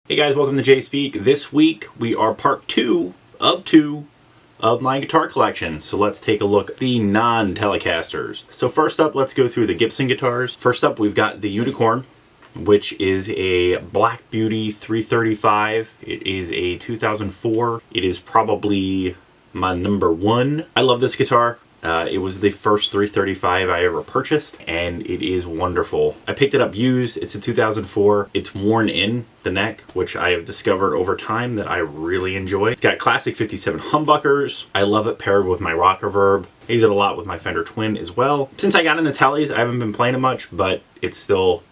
Hey guys, welcome to Jay Speak. This week we are part two of my guitar collection. So let's take a look at the non-Telecasters. So first up, let's go through the Gibson guitars. First up, we've got the Unicorn, which is a Black Beauty 335. It is a 2004. It is probably my number one. I love this guitar. It was the first 335 I ever purchased, and it is wonderful. I picked it up used. It's a 2004. It's worn in the neck, which I have discovered over time that I really enjoy. It's got classic 57 humbuckers. I love it paired with my rock reverb. I use it a lot with my Fender Twin as well. Since I got into Tellies, I haven't been playing it much, but it's still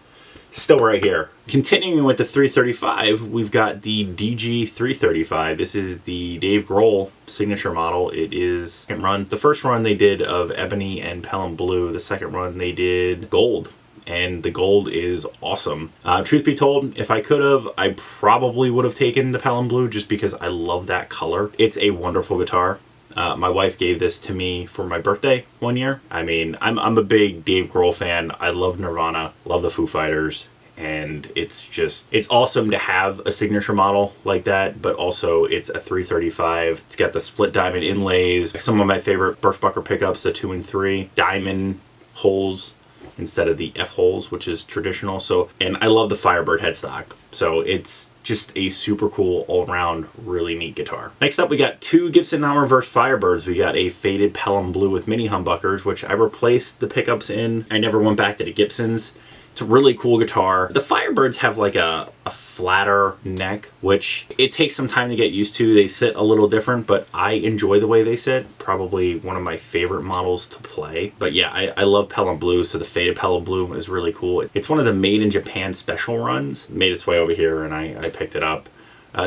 right here. Continuing with the 335, we've got the DG 335. This is the Dave Grohl signature model. It is second run. The first run they did of Ebony and Pelham Blue. The second run they did Gold, and the Gold is awesome. Truth be told, if I could have, I probably would have taken the Pelham Blue just because I love that color. It's a wonderful guitar. My wife gave this to me for my birthday one year. I mean, I'm a big Dave Grohl fan. I love Nirvana, love the Foo Fighters, and it's awesome to have a signature model like that, but also it's a 335. It's got the split diamond inlays. Some of my favorite Birchbucker pickups, the 2 and 3, diamond holes instead of the F holes, which is traditional. So, and I love the Firebird headstock. So it's just a super cool all-around really neat guitar. Next up, we got two Gibson non-reverse Firebirds. We got a faded Pelham Blue with mini humbuckers, which I replaced the pickups in. I never went back to the Gibsons. It's a really cool guitar. The Firebirds have like a flatter neck, which it takes some time to get used to. They sit a little different, but I enjoy the way they sit. Probably one of my favorite models to play. But yeah, I love Pelham Blue, so the faded Pelham Blue is really cool. It's one of the made in Japan special runs. Made its way over here and I picked it up.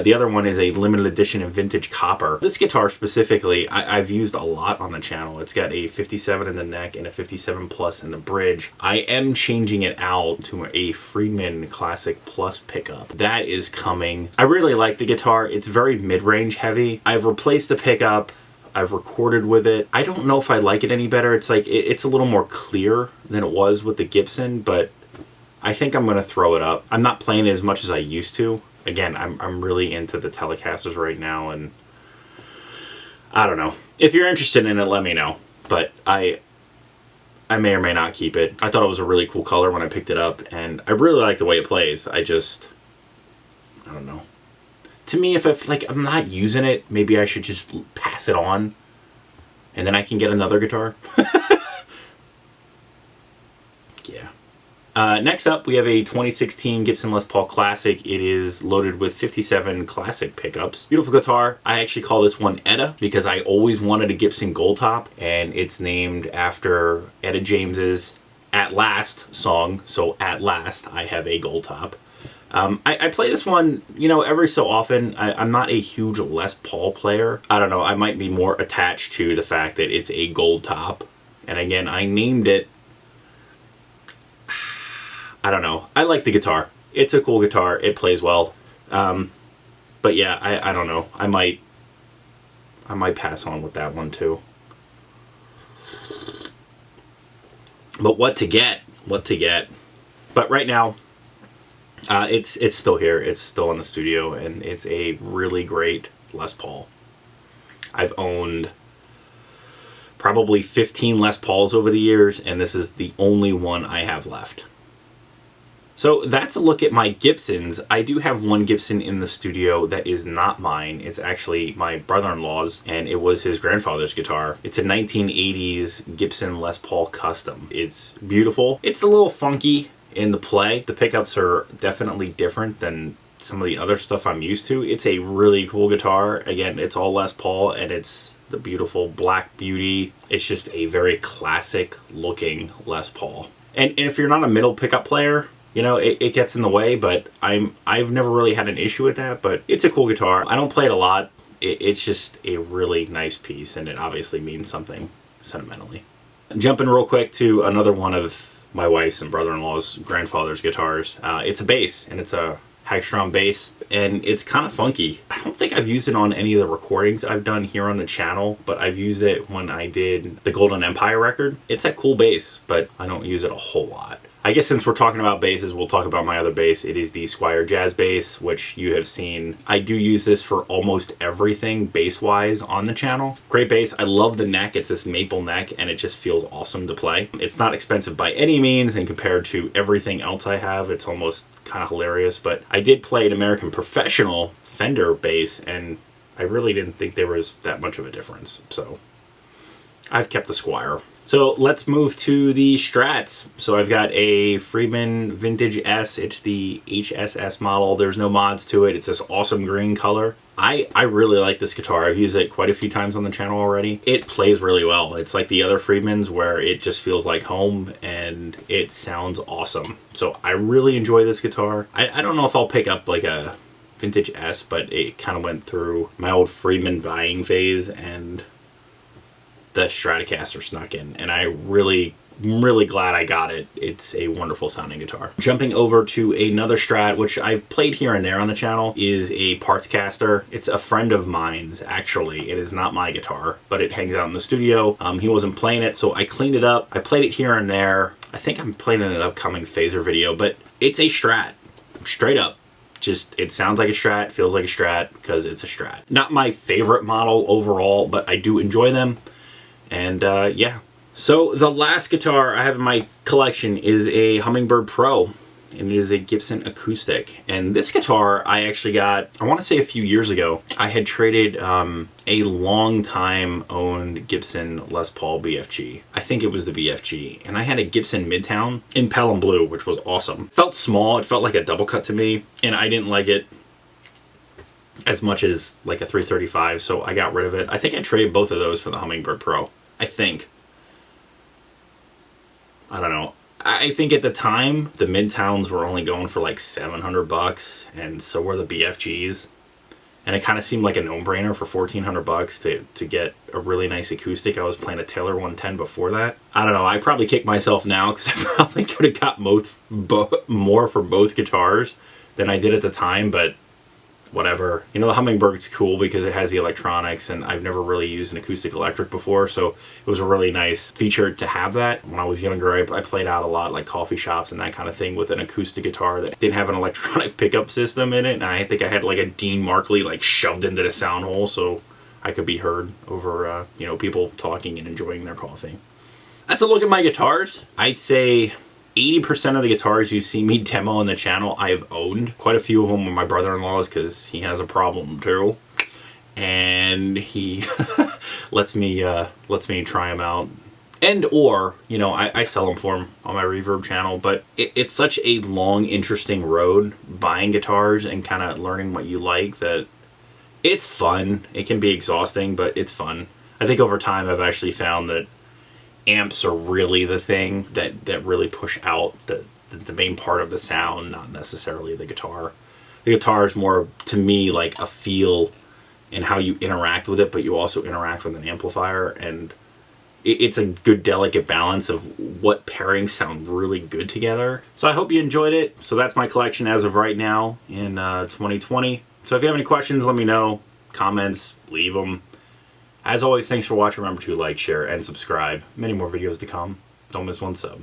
The other one is a limited edition in vintage copper. This guitar specifically, I've used a lot on the channel. It's got a 57 in the neck and a 57 plus in the bridge. I am changing it out to a Friedman Classic Plus pickup. That is coming. I really like the guitar. It's very mid-range heavy. I've replaced the pickup. I've recorded with it. I don't know if I like it any better. It's like, it's a little more clear than it was with the Gibson, but I think I'm gonna throw it up. I'm not playing it as much as I used to. Again, I'm really into the Telecasters right now, and I don't know. If you're interested in it, let me know. But I may or may not keep it. I thought it was a really cool color when I picked it up, and I really like the way it plays. I don't know. To me, if like I'm not using it, maybe I should just pass it on, and then I can get another guitar. Yeah. Next up, we have a 2016 Gibson Les Paul Classic. It is loaded with 57 classic pickups. Beautiful guitar. I actually call this one Etta because I always wanted a Gibson Gold Top, and it's named after Etta James's At Last song. So at last, I have a Gold Top. I play this one, you know, every so often. I'm not a huge Les Paul player. I don't know. I might be more attached to the fact that it's a Gold Top. And again, I named it. I don't know. I like the guitar. It's a cool guitar. It plays well. But yeah, I don't know. I might pass on with that one too. But what to get? What to get? But right now, it's still here. It's still in the studio, and it's a really great Les Paul. I've owned probably 15 Les Pauls over the years, and this is the only one I have left. So that's a look at my Gibsons. I do have one Gibson in the studio that is not mine. It's actually my brother-in-law's, and it was his grandfather's guitar. It's a 1980s Gibson Les Paul Custom. It's beautiful. It's a little funky in the play. The pickups are definitely different than some of the other stuff I'm used to. It's a really cool guitar. Again, it's all Les Paul, and it's the beautiful Black Beauty. It's just a very classic looking Les Paul. And if you're not a middle pickup player, you know, it gets in the way, but I've never really had an issue with that, but it's a cool guitar. I don't play it a lot. It's just a really nice piece, and it obviously means something sentimentally. Jumping real quick to another one of my wife's and brother-in-law's grandfather's guitars. It's a bass, and it's a Hagstrom bass, and it's kind of funky. I don't think I've used it on any of the recordings I've done here on the channel, but I've used it when I did the Golden Empire record. It's a cool bass, but I don't use it a whole lot. I guess since we're talking about basses, we'll talk about my other bass. It is the Squier Jazz Bass, which you have seen. I do use this for almost everything bass-wise on the channel. Great bass. I love the neck. It's this maple neck, and it just feels awesome to play. It's not expensive by any means, and compared to everything else I have, it's almost kind of hilarious. But I did play an American Professional Fender bass, and I really didn't think there was that much of a difference. So I've kept the Squier. So let's move to the Strats. So I've got a Friedman Vintage S. It's the HSS model. There's no mods to it. It's this awesome green color. I really like this guitar. I've used it quite a few times on the channel already. It plays really well. It's like the other Friedmans where it just feels like home and it sounds awesome. So I really enjoy this guitar. I don't know if I'll pick up like a Vintage S, but it kind of went through my old Friedman buying phase and the Stratocaster snuck in, and I'm really glad I got it. It's a wonderful sounding guitar. Jumping over to another Strat, which I've played here and there on the channel, is a Partscaster. It's a friend of mine's, actually. It is not my guitar, but it hangs out in the studio. He wasn't playing it, so I cleaned it up. I played it here and there. I think I'm playing in an upcoming phaser video, but it's a Strat, straight up. Just, it sounds like a Strat, feels like a Strat, because it's a Strat. Not my favorite model overall, but I do enjoy them. And yeah. So the last guitar I have in my collection is a Hummingbird Pro, and it is a Gibson acoustic. And this guitar I actually got, I want to say a few years ago. I had traded a long time owned Gibson Les Paul BFG. I think it was the BFG. And I had a Gibson Midtown in Pelham Blue, which was awesome. It felt small, it felt like a double cut to me, and I didn't like it as much as like a 335, so I got rid of it. I think I traded both of those for the Hummingbird Pro. I think. I don't know. I think at the time, the Midtowns were only going for like $700, and so were the BFGs. And it kind of seemed like a no-brainer for $1,400 to get a really nice acoustic. I was playing a Taylor 110 before that. I don't know. I probably kick myself now because I probably could have got more for both guitars than I did at the time, but whatever. You know, the Hummingbird's cool because it has the electronics, and I've never really used an acoustic electric before, so it was a really nice feature to have that. When I was younger, I played out a lot, like coffee shops and that kind of thing, with an acoustic guitar that didn't have an electronic pickup system in it, and I think I had like a Dean Markley like shoved into the sound hole so I could be heard over, you know, people talking and enjoying their coffee. That's a look at my guitars. I'd say 80% of the guitars you see me demo on the channel I've owned. Quite a few of them were my brother-in-law's because he has a problem too, and he lets me try them out, and or, you know, I sell them for him on my Reverb channel. But it's such a long, interesting road buying guitars and kind of learning what you like that it's fun. It can be exhausting, but it's fun. I think over time I've actually found that amps are really the thing that really push out the main part of the sound, not necessarily the guitar. The guitar is more, to me, like a feel and how you interact with it, but you also interact with an amplifier, and it's a good, delicate balance of what pairings sound really good together. So I hope you enjoyed it. So that's my collection as of right now in 2020. So if you have any questions, let me know. Comments, leave them. As always, thanks for watching. Remember to like, share, and subscribe. Many more videos to come. Don't miss one sub.